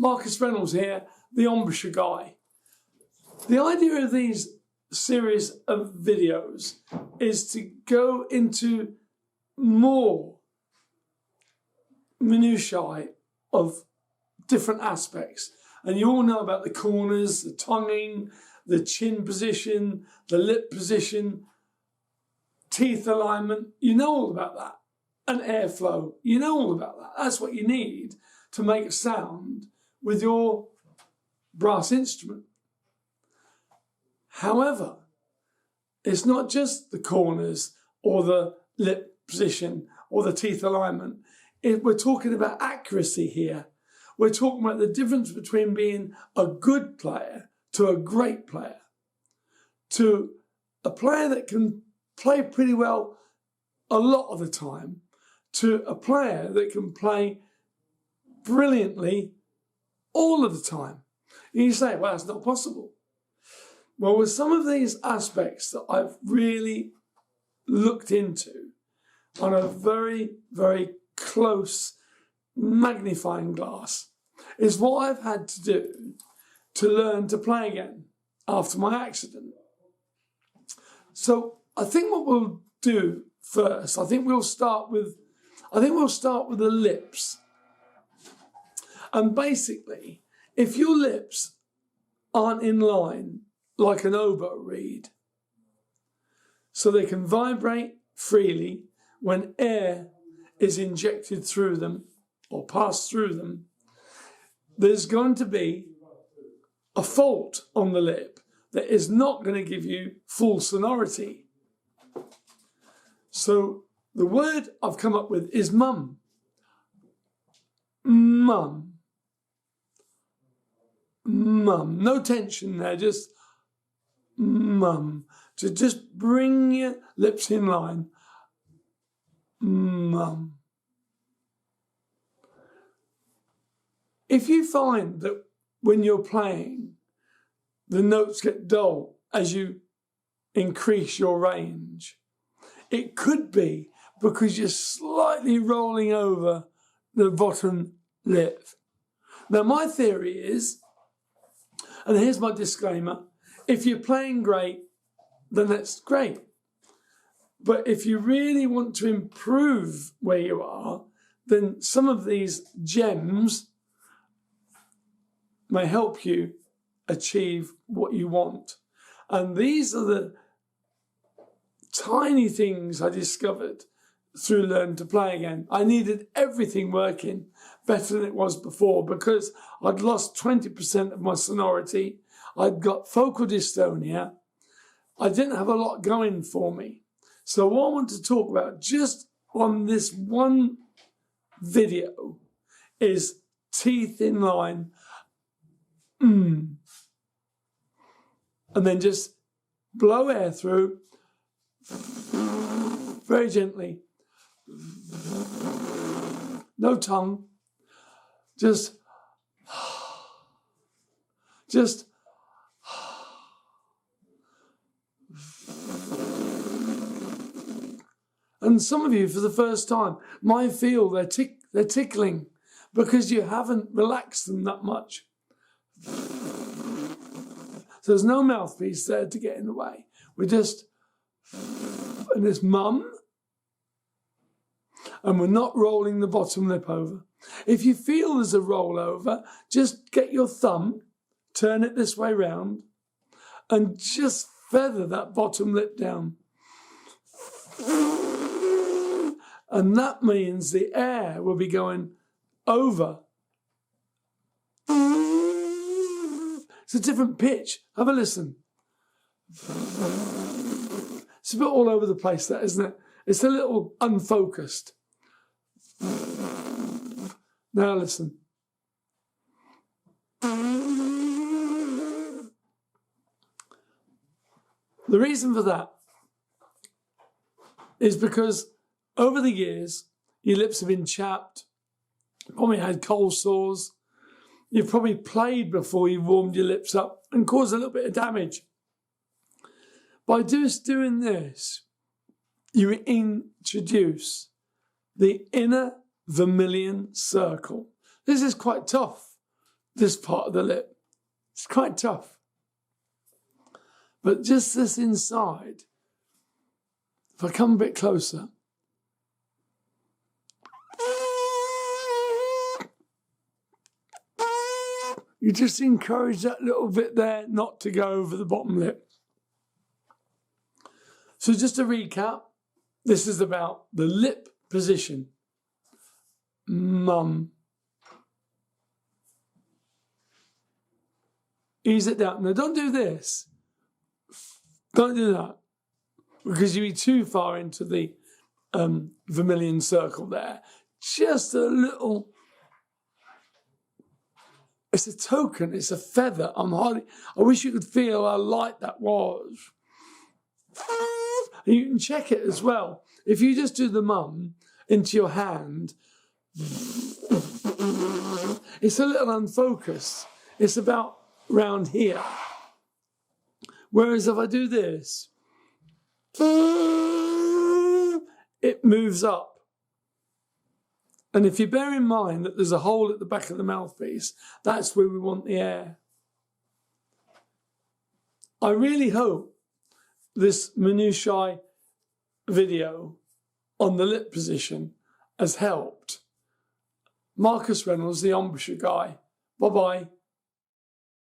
Marcus Reynolds here, the embouchure guy. The idea of these series of videos is to go into more minutiae of different aspects. And you all know about the corners, the tonguing, the chin position, the lip position, teeth alignment. You know all about that. And airflow. You know all about that. That's what you need to make a sound with your brass instrument. However, it's not just the corners or the lip position or the teeth alignment. We're talking about accuracy here. We're talking about the difference between being a good player to a great player, to a player that can play pretty well a lot of the time, to a player that can play brilliantly all of the time. And you say, well, that's not possible. Well, with some of these aspects that I've really looked into on a very, very close magnifying glass, is what I've had to do to learn to play again after my accident. So I think what we'll do first, I think we'll start with the lips. And basically, if your lips aren't in line like an oboe reed, so they can vibrate freely when air is injected through them or passed through them, there's going to be a fault on the lip that is not going to give you full sonority. So the word I've come up with is mum. Mum. Mum. No tension there, just mum. To just bring your lips in line. Mum. If you find that when you're playing, the notes get dull as you increase your range, it could be because you're slightly rolling over the bottom lip. Now, my theory is, and here's my disclaimer, if you're playing great, then that's great. But if you really want to improve where you are, then some of these gems may help you achieve what you want. And these are the tiny things I discovered through Learn to Play Again. I needed everything working better than it was before because I'd lost 20% of my sonority. I'd got focal dystonia. I didn't have a lot going for me. So what I want to talk about just on this one video is teeth in line. And then just blow air through very gently. No tongue. Just and some of you for the first time might feel they're tickling because you haven't relaxed them that much. So there's no mouthpiece there to get in the way. We're just, and it's mum, and we're not rolling the bottom lip over. If you feel there's a rollover, just get your thumb, turn it this way round, and just feather that bottom lip down. And that means the air will be going over. It's a different pitch. Have a listen. It's a bit all over the place, that, isn't it? It's a little unfocused. Now listen. The reason for that is because over the years, your lips have been chapped, probably had cold sores, you've probably played before you've warmed your lips up and caused a little bit of damage. By just doing this, you introduce the inner vermilion circle. This is quite tough this part of the lip. It's quite tough. But just this inside, if I come a bit closer, you just encourage that little bit there not to go over the bottom lip. So just to recap, this is about the lip position. Mum. Ease it down. Now don't do this. Don't do that. Because you'll be too far into the vermilion circle there. Just a little. It's a token. It's a feather. I wish you could feel how light that was. And you can check it as well. If you just do the mum into your hand, it's a little unfocused. It's about round here. Whereas if I do this, it moves up. And if you bear in mind that there's a hole at the back of the mouthpiece, that's where we want the air. I really hope this minutiae video on the lip position has helped. Marcus Reynolds, the embouchure guy. Bye-bye.